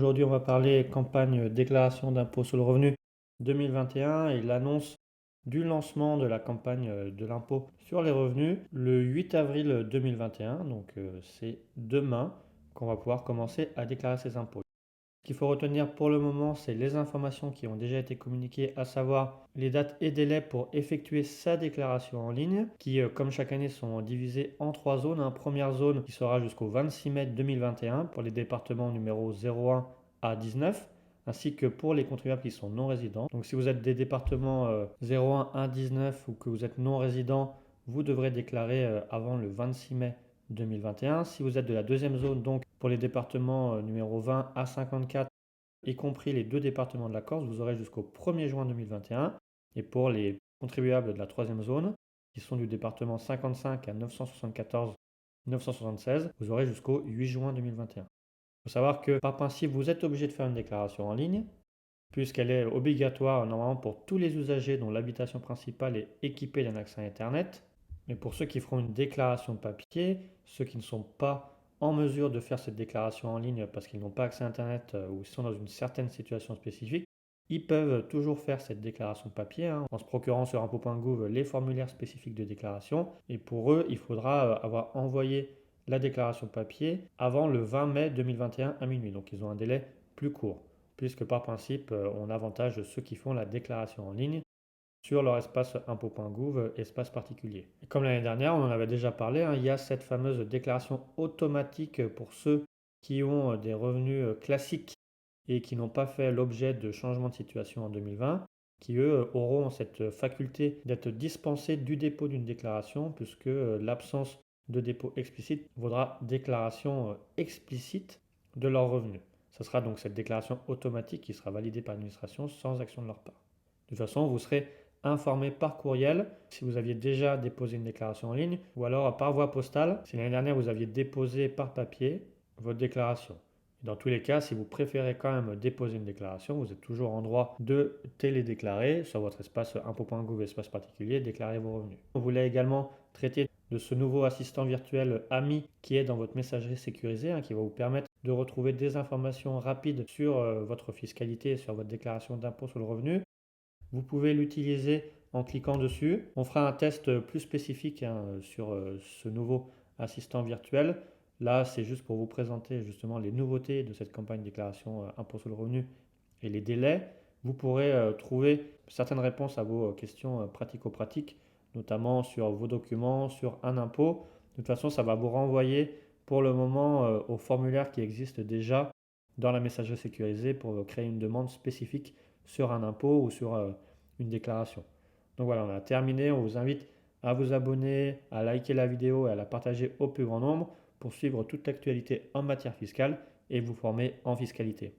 Aujourd'hui, on va parler campagne déclaration d'impôt sur le revenu 2021 et l'annonce du lancement de la campagne de l'impôt sur les revenus le 8 avril 2021. Donc, c'est demain qu'on va pouvoir commencer à déclarer ses impôts. Ce qu'il faut retenir pour le moment, c'est les informations qui ont déjà été communiquées, à savoir les dates et délais pour effectuer sa déclaration en ligne, qui, comme chaque année, sont divisées en trois zones. Première zone qui sera jusqu'au 26 mai 2021 pour les départements numéro 01 à 19, ainsi que pour les contribuables qui sont non résidents. Donc si vous êtes des départements 01 à 19 ou que vous êtes non résident, vous devrez déclarer avant le 26 mai 2021. Si vous êtes de la deuxième zone, donc pour les départements numéro 20 à 54, y compris les deux départements de la Corse, vous aurez jusqu'au 1er juin 2021. Et pour les contribuables de la troisième zone, qui sont du département 55 à 974 976, vous aurez jusqu'au 8 juin 2021. Il faut savoir que par principe, vous êtes obligé de faire une déclaration en ligne, puisqu'elle est obligatoire normalement pour tous les usagers dont l'habitation principale est équipée d'un accès à Internet. Mais pour ceux qui feront une déclaration papier, ceux qui ne sont pas en mesure de faire cette déclaration en ligne parce qu'ils n'ont pas accès à Internet ou sont dans une certaine situation spécifique, ils peuvent toujours faire cette déclaration papier en se procurant sur impôt.gouv les formulaires spécifiques de déclaration. Et pour eux, il faudra avoir envoyé la déclaration papier avant le 20 mai 2021 à minuit. Donc ils ont un délai plus court, puisque par principe, on avantage ceux qui font la déclaration en ligne sur leur espace impôt.gouv, espace particulier. Et comme l'année dernière, on en avait déjà parlé, il y a cette fameuse déclaration automatique pour ceux qui ont des revenus classiques et qui n'ont pas fait l'objet de changement de situation en 2020, qui eux auront cette faculté d'être dispensés du dépôt d'une déclaration, puisque l'absence de dépôt explicite vaudra déclaration explicite de leurs revenus. Ce sera donc cette déclaration automatique qui sera validée par l'administration sans action de leur part. De toute façon, vous serez informé par courriel si vous aviez déjà déposé une déclaration en ligne ou alors par voie postale si l'année dernière vous aviez déposé par papier votre déclaration. Dans tous les cas, si vous préférez quand même déposer une déclaration, vous êtes toujours en droit de télédéclarer sur votre espace impôt.gouv, espace particulier, déclarer vos revenus. On voulait également traiter de ce nouveau assistant virtuel Ami qui est dans votre messagerie sécurisée, qui va vous permettre de retrouver des informations rapides sur votre fiscalité, sur votre déclaration d'impôt sur le revenu. Vous pouvez l'utiliser en cliquant dessus. On fera un test plus spécifique sur ce nouveau assistant virtuel. Là, c'est juste pour vous présenter justement les nouveautés de cette campagne déclaration impôt sur le revenu et les délais. Vous pourrez trouver certaines réponses à vos questions pratico-pratiques, notamment sur vos documents, sur un impôt. De toute façon, ça va vous renvoyer pour le moment au formulaire qui existe déjà dans la messagerie sécurisée pour créer une demande spécifique sur un impôt ou sur une déclaration. Donc voilà, on a terminé. On vous invite à vous abonner, à liker la vidéo et à la partager au plus grand nombre pour suivre toute l'actualité en matière fiscale et vous former en fiscalité.